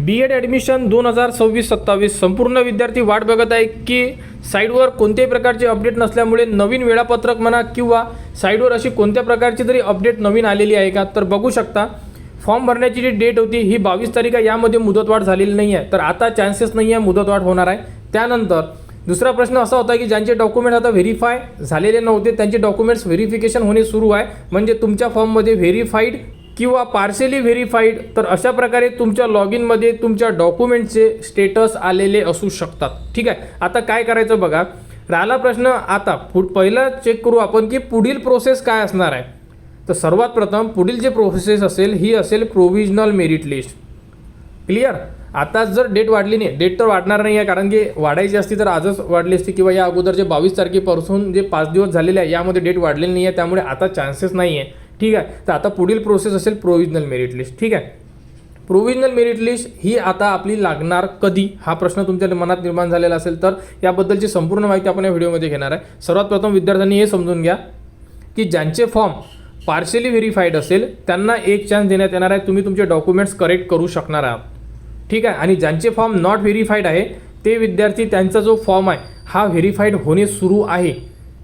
B.एड admission 2026-27 संपूर्ण विद्यार्थी वाट बघत आहे की साईटवर कोणत्याही प्रकारचे अपडेट नसल्यामुळे नवीन वेळापत्रक म्हणा किंवा साईटवर अशी कोणत्या प्रकारची तरी अपडेट नवीन आलेली आहे का. तर बघू शकता फॉर्म भरण्याची जी डेट होती ही 22 तारीख आहे. यामध्ये मुदतवाढ झालेली नाही आहे, तर आता चान्सेस नाही आहे मुदतवाढ होणार आहे. त्यानंतर दुसरा प्रश्न असा होता की ज्यांचे डॉक्युमेंट आता व्हेरीफाय झालेले नव्हते त्यांचे डॉक्युमेंट्स व्हेरिफिकेशन होणे सुरू आहे. म्हणजे तुमच्या फॉर्ममध्ये व्हेरीफाईड किंवा पार्शली व्हेरीफाईड, तर अशा प्रकारे तुमच्या लॉग इनमध्ये तुमच्या डॉक्युमेंटचे स्टेटस आलेले असू शकतात. ठीक आहे, आता काय करायचं बघा. राहिला प्रश्न आता पहिला चेक करू आपण की पुढील प्रोसेस काय असणार आहे. तर सर्वात प्रथम पुढील जे प्रोसेस असेल ही असेल प्रोव्हिजनल मेरिट लिस्ट. क्लिअर. आता जर डेट वाढली नाही, डेट तर वाढणार नाही आहे कारण की वाढायची असती तर आजच वाढली असती किंवा या अगोदर जे 22 तारखेपासून जे 5 दिवस झालेले आहे यामध्ये डेट वाढलेली नाही आहे, त्यामुळे आता चान्सेस नाही आहे. ठीक आहे, तर आता पुढील प्रोसेस असेल प्रोव्हिजनल मेरिट लिस्ट. ठीक आहे, प्रोव्हिजनल मेरिट लिस्ट ही आता आपली लागणार कधी हा प्रश्न तुमच्या मनात निर्माण झालेला असेल तर याबद्दलची संपूर्ण माहिती आपण या व्हिडिओमध्ये घेणार आहे. सर्वात प्रथम विद्यार्थ्यांनी हे समजून घ्या की ज्यांचे फॉर्म पार्शली व्हेरीफाईड असेल त्यांना एक चान्स देण्यात येणार आहे, तुम्ही तुमचे डॉक्युमेंट्स करेक्ट करू शकणार आहात. ठीक आहे, आणि ज्यांचे फॉर्म नॉट व्हेरीफाईड आहे ते विद्यार्थी त्यांचा जो फॉर्म आहे हा व्हेरीफाईड होणे सुरू आहे.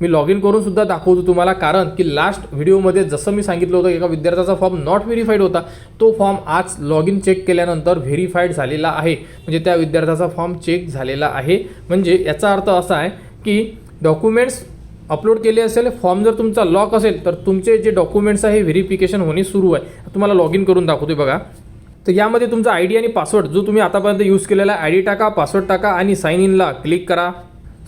मी लॉग इन करून सुद्धा दाखवतो तुम्हाला, कारण की लास्ट व्हिडिओमध्ये जसं मी सांगितलं होतं एका विद्यार्थ्याचा फॉर्म नॉट व्हेरीफाईड होता, तो फॉर्म आज लॉग इन चेक केल्यानंतर व्हेरीफाईड झालेला आहे. म्हणजे त्या विद्यार्थ्याचा फॉर्म चेक झालेला आहे. म्हणजे याचा अर्थ असा आहे की डॉक्युमेंट्स अपलोड केले असेल, फॉर्म जर तुमचा लॉक असेल तर तुमचे जे डॉक्युमेंट्स आहे व्हेरिफिकेशन होणे सुरू आहे. तुम्हाला लॉग इन करून दाखवतोय बघा. तर यामध्ये तुमचा ID आणि पासवर्ड जो तुम्ही आतापर्यंत यूज केलेला ID टाका, पासवर्ड टाका आणि साइन इनला क्लिक करा.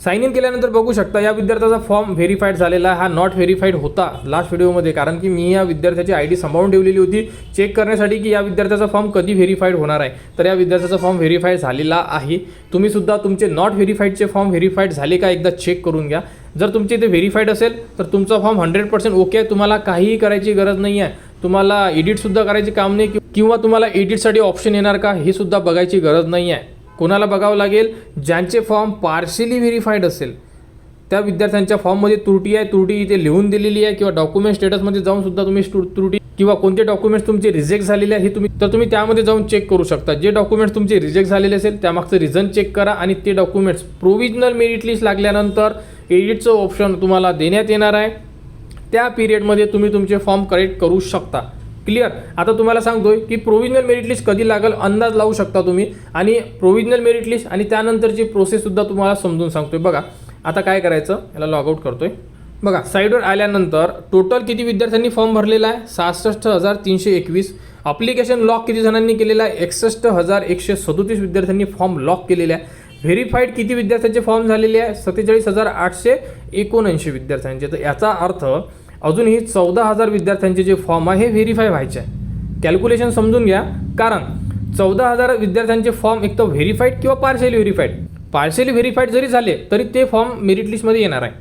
साइन इन केल्यानंतर बघू शकता या विद्यार्थ्याचा फॉर्म व्हेरीफाईड झालेला आहे. हा नॉट व्हेरीफाईड होता लास्ट व्हिडिओमध्ये, कारण की मी या विद्यार्थ्याची ID सांभाळून ठेवलेली होती चेक करण्यासाठी की या विद्यार्थ्याचा फॉर्म कधी व्हेरीफाईड होणार आहे. तर या विद्यार्थ्याचा फॉर्म व्हेरीफाईड झालेला आहे. तुम्ही सुद्धा तुमचे नॉट व्हेरीफाईडचे फॉर्म व्हेरीफाईड झाले का एकदा चेक करून घ्या. जर तुमचे इथे व्हेरीफाईड असेल तर तुमचा फॉर्म 100% ओके आहे. तुम्हाला काहीही करायची गरज नाही आहे. तुम्हाला एडिटसुद्धा करायचे काम नाही किंवा तुम्हाला एडिटसाठी ऑप्शन येणार का हे सुद्धा बघायची गरज नाही आहे. कोणाला बघावं लागेल, ज्यांचे फॉर्म पार्शली व्हेरीफाईड असेल त्या विद्यार्थ्यांच्या फॉर्ममध्ये त्रुटी आहे, त्रुटी इथे लिहून दिलेली आहे किंवा डॉक्युमेंट स्टेटसमध्ये जाऊन सुद्धा तुम्ही त्रुटी किंवा कोणते डॉक्युमेंट्स तुमचे रिजेक्ट झालेले आहे हे तुम्ही त्यामध्ये जाऊन चेक करू शकता. जे डॉक्युमेंट्स तुमचे रिजेक्ट झालेले असेल त्यामागचं रिझन चेक करा आणि ते डॉक्युमेंट्स प्रोव्हिजनल मेरिट लिस्ट लागल्यानंतर एडिटचं ऑप्शन तुम्हाला देण्यात येणार आहे. त्या पिरियडमध्ये तुम्ही तुमचे फॉर्म करेक्ट करू शकता. क्लिअर. आता तुम्हाला सांगतोय की प्रोव्हिजनल मेरिट लिस्ट कधी लागेल अंदाज लावू शकता तुम्ही, आणि प्रोव्हिजनल मेरिट लिस्ट आणि त्यानंतरची प्रोसेससुद्धा तुम्हाला समजून सांगतोय. बघा आता काय करायचं, याला लॉगआउट करतोय. बघा साईडवर आल्यानंतर टोटल किती विद्यार्थ्यांनी फॉर्म भरलेला आहे 66,321. अप्लिकेशन लॉक किती जणांनी केलेला आहे 61,137 विद्यार्थ्यांनी फॉर्म लॉक केलेले आहे. व्हेरीफाईड किती विद्यार्थ्यांचे फॉर्म झालेले आहे 47,879 विद्यार्थ्यांचे. तर याचा अर्थ अजूनही 14,000 विद्यार्थ्यांचे जे फॉर्म आहे हे व्हेरीफाय व्हायचे आहे. कॅल्क्युलेशन समजून घ्या, कारण 14,000 विद्यार्थ्यांचे फॉर्म एक तर व्हेरीफाईड किंवा पार्शली व्हेरीफाईड जरी झाले तरी ते फॉर्म मेरिट लिस्टमध्ये येणार आहे.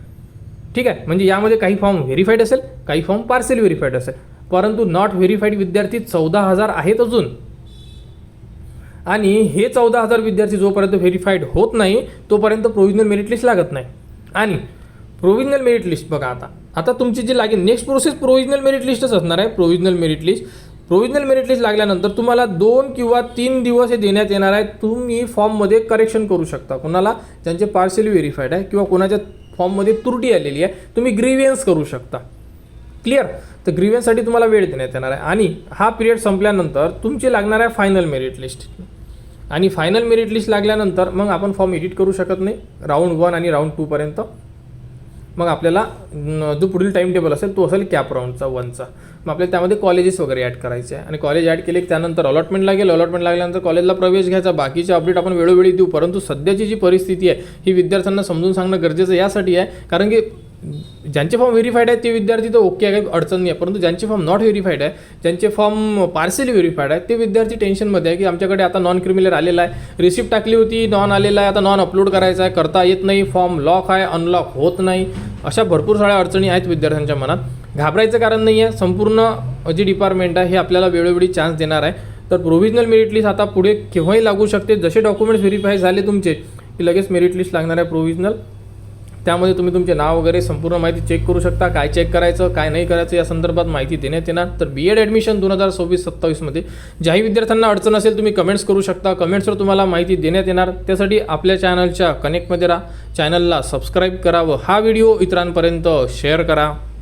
ठीक आहे, म्हणजे यामध्ये काही फॉर्म व्हेरीफाईड असेल, काही फॉर्म पार्शली व्हेरीफाईड असेल, परंतु नॉट व्हेरीफाईड विद्यार्थी 14,000 आहेत अजून. आणि हे 14,000 विद्यार्थी जोपर्यंत व्हेरीफाईड होत नाही तोपर्यंत प्रोव्हिजनल मेरिट लिस्ट लागत नाही. आणि प्रोव्हिजनल मेरिट लिस्ट बघा आता तुमची जी लागेल नेक्स्ट प्रोसेस प्रोव्हिजनल मेरिट लिस्टच असणार आहे. प्रोव्हिजनल मेरिट लिस्ट लागल्यानंतर तुम्हाला 2 किंवा 3 दिवस हे देण्यात येणार आहे. तुम्ही फॉर्ममध्ये करेक्शन करू शकता. कोणाला ज्यांचे पार्शली व्हेरीफाईड आहे किंवा कोणाच्या फॉर्ममध्ये त्रुटी आलेली आहे तुम्ही ग्रीव्हन्स करू शकता. क्लिअर. तर ग्रीव्हन्ससाठी तुम्हाला वेळ देण्यात येणार आहे. आणि हा पिरियड संपल्यानंतर तुमची लागणार आहे फायनल मेरिट लिस्ट. आणि फायनल मेरिट लिस्ट लागल्यानंतर मग आपण फॉर्म एडिट करू शकत नाही राऊंड 1 आणि राऊंड 2 पर्यंत. मग आपल्याला जो पुढील टाईम टेबल असेल तो असेल कॅप राऊंडचा 1चा. मग आपल्याला त्यामध्ये कॉलेजेस वगैरे ॲड करायचे आहे आणि कॉलेज ॲड केले की त्यानंतर अलॉटमेंट लागेल. अलॉटमेंट लागल्यानंतर कॉलेजला प्रवेश घ्यायचा. बाकीचे अपडेट आपण वेळोवेळी देऊ, परंतु सध्याची जी परिस्थिती आहे ही विद्यार्थ्यांना समजून सांगणं गरजेचं यासाठी आहे, कारण की ज्यांचे फॉर्म व्हेरीफाईड आहे ते विद्यार्थी तर ओके आहे, काही अडचण नाही आहे. परंतु ज्यांचे फॉर्म नॉट व्हेरीफाईड आहे, ज्यांचे फॉर्म पार्शली व्हेरीफाईड आहे ते विद्यार्थी टेन्शनमध्ये आहे की आमच्याकडे आता नॉन क्रिमिनल आलेला आहे, रिसिप्ट टाकली होती नॉन आलेला आहे, आता नॉन अपलोड करायचा आहे, करता येत नाही, फॉर्म लॉक आहे, अनलॉक होत नाही. अशा भरपूर साऱ्या अडचणी आहेत विद्यार्थ्यांच्या मनात. घाबरायचं कारण नाही आहे. संपूर्ण जी डिपार्टमेंट आहे हे आपल्याला वेळोवेळी चान्स देणार आहे. तर प्रोव्हिजनल मेरिट लिस्ट आता पुढे केव्हाही लागू शकते. जसे डॉक्युमेंट्स व्हेरीफाय झाले तुमचे की लगेच मेरिट लिस्ट लागणार आहे प्रोव्हिजनल. त्यामध्ये तुम्ही तुमचे नाव वगैरे संपूर्ण माहिती चेक करू शकता. काय चेक करायचं काय नाही करायचं या संदर्भात माहिती देण्यात येणार. तर BEd ॲडमिशन 2026-27मध्ये ज्याही विद्यार्थ्यांना अडचण असेल तुम्ही कमेंट्स करू शकता. कमेंट्सवर तुम्हाला माहिती देण्यात येणार. त्यासाठी आपल्या चॅनलच्या कनेक्टमध्ये राहा, चॅनलला सबस्क्राईब करा व हा व्हिडिओ इतरांपर्यंत शेअर करा.